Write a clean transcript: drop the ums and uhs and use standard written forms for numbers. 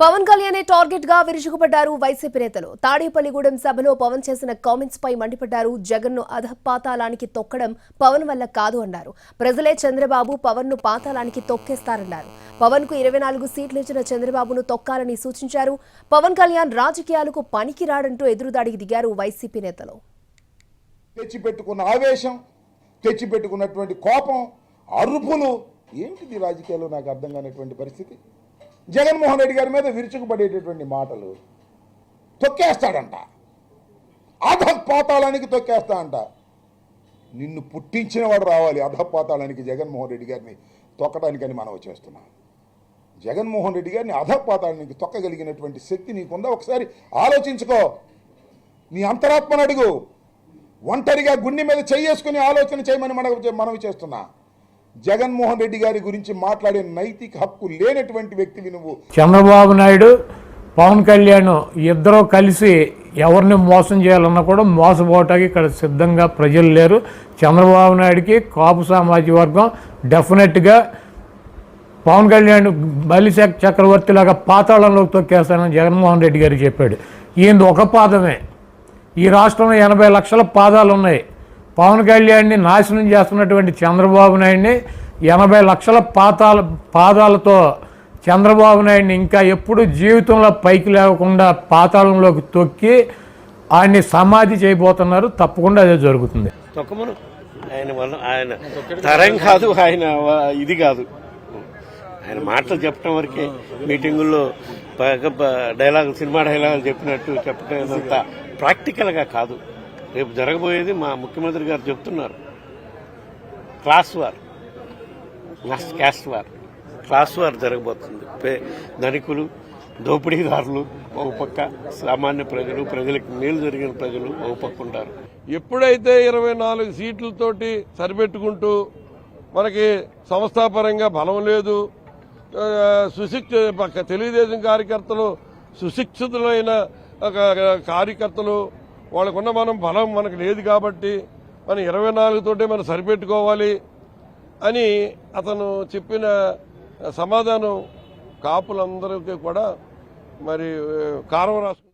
Pawan Kalyan target గా విరుచుకుపడ్డారు YCP నేతలు. తాడేపల్లిగూడెం సభలో పవన్ చేసిన కామెంట్స్ పై మండిపడ్డారు. జగన్ ను అధపాతాళానికి తొక్కడం పవన్ వల్ల కాదు అన్నారు. ప్రజలే చంద్రబాబు పవన్ ను పాతాళానికి తొక్కేస్తారన్నారు. పవన్ కు 24 సీట్లు ఇచ్చిన చంద్రబాబును తొక్కాలని సూచించారు. పవన్ కళ్యాణ్ రాజకీయాలకు పనికిరాడంటూ ఎదురుదాడికి దిగారు వైసీపీ నేతలు. తెచ్చిపెట్టుకున్న ఆవేశం, తెచ్చిపెట్టుకున్నటువంటి కోపం, అరుపులు ఏంటిది రాజకీయాల్లో నాకు అర్థం కానటువంటి పరిస్థితి. జగన్మోహన్ రెడ్డి గారి మీద విరుచుకుపడేటటువంటి మాటలు. తొక్కేస్తాడంట, అధపాతాళానికి తొక్కేస్తాడంట. నిన్ను పుట్టించిన వాడు రావాలి అధపాతాళానికి జగన్మోహన్ రెడ్డి గారిని తొక్కడానికని మనం చేస్తున్నాం. జగన్మోహన్ రెడ్డి గారిని అధపాతాళానికి తొక్కగలిగినటువంటి శక్తి నీకుందా? ఒకసారి ఆలోచించుకో. నీ అంతరాత్మను అడుగు. ఒంటరిగా గుండె మీద చేసుకుని ఆలోచన చేయమని మనవి చేస్తున్నా. జగన్మోహన్ రెడ్డి గారి గురించి మాట్లాడే నైతిక హక్కు లేనటువంటి వ్యక్తివి నువ్వు. చంద్రబాబు నాయుడు, పవన్ కళ్యాణ్ ఇద్దరూ కలిసి ఎవరిని మోసం చేయాలన్నా కూడా మోసపోవటానికి ఇక్కడ సిద్ధంగా ప్రజలు లేరు. చంద్రబాబు నాయుడికి కాపు సామాజిక వర్గం డెఫినెట్గా పవన్ కళ్యాణ్ బలి చక్రవర్తిలాగా పాతాళంలోకి తొక్కేస్తానని జగన్మోహన్ రెడ్డి గారు చెప్పాడు. ఈయన ఒక పాదమే. ఈ రాష్ట్రంలో 80 లక్షల పాదాలు ఉన్నాయి. పవన్ కళ్యాణ్ని నాశనం చేస్తున్నటువంటి చంద్రబాబు నాయుడిని 80 లక్షల పాదాలతో చంద్రబాబు నాయుడిని ఇంకా ఎప్పుడు జీవితంలో పైకి లేకుండా పాతాళంలోకి తొక్కి ఆయన్ని సమాధి చేయబోతున్నారు. తప్పకుండా అదే జరుగుతుంది. తొక్కమను ఆయన తరం కాదు, ఆయన ఇది కాదు. ఆయన మాటలు చెప్పడం వరకే. మీటింగుల్లో డైలాగులు, సినిమా డైలాగులు చెప్పినట్టు చెప్పడం అంత ప్రాక్టికల్గా కాదు. రేపు జరగబోయేది మా ముఖ్యమంత్రి గారు చెప్తున్నారు. Class war, caste war, class war జరగబోతుంది. ధనికులు, దోపిడీదారులు ఒక పక్క, సామాన్య ప్రజలు, ప్రజలకు మేలు జరిగిన ప్రజలు ఒక పక్క ఉంటారు. ఎప్పుడైతే 24 సీట్లతోటి సరిపెట్టుకుంటూ మనకి సంస్థాపరంగా బలం లేదు, తెలుగుదేశం కార్యకర్తలు సుశిక్షితులైన కార్యకర్తలు, వాళ్ళకున్న బలం మనకు లేదు కాబట్టి మనం 24 తోటే మనం సరిపెట్టుకోవాలి అని అతను చెప్పిన సమాధానం కాపులందరికీ కూడా మరి కారం రాసుకుంటారు.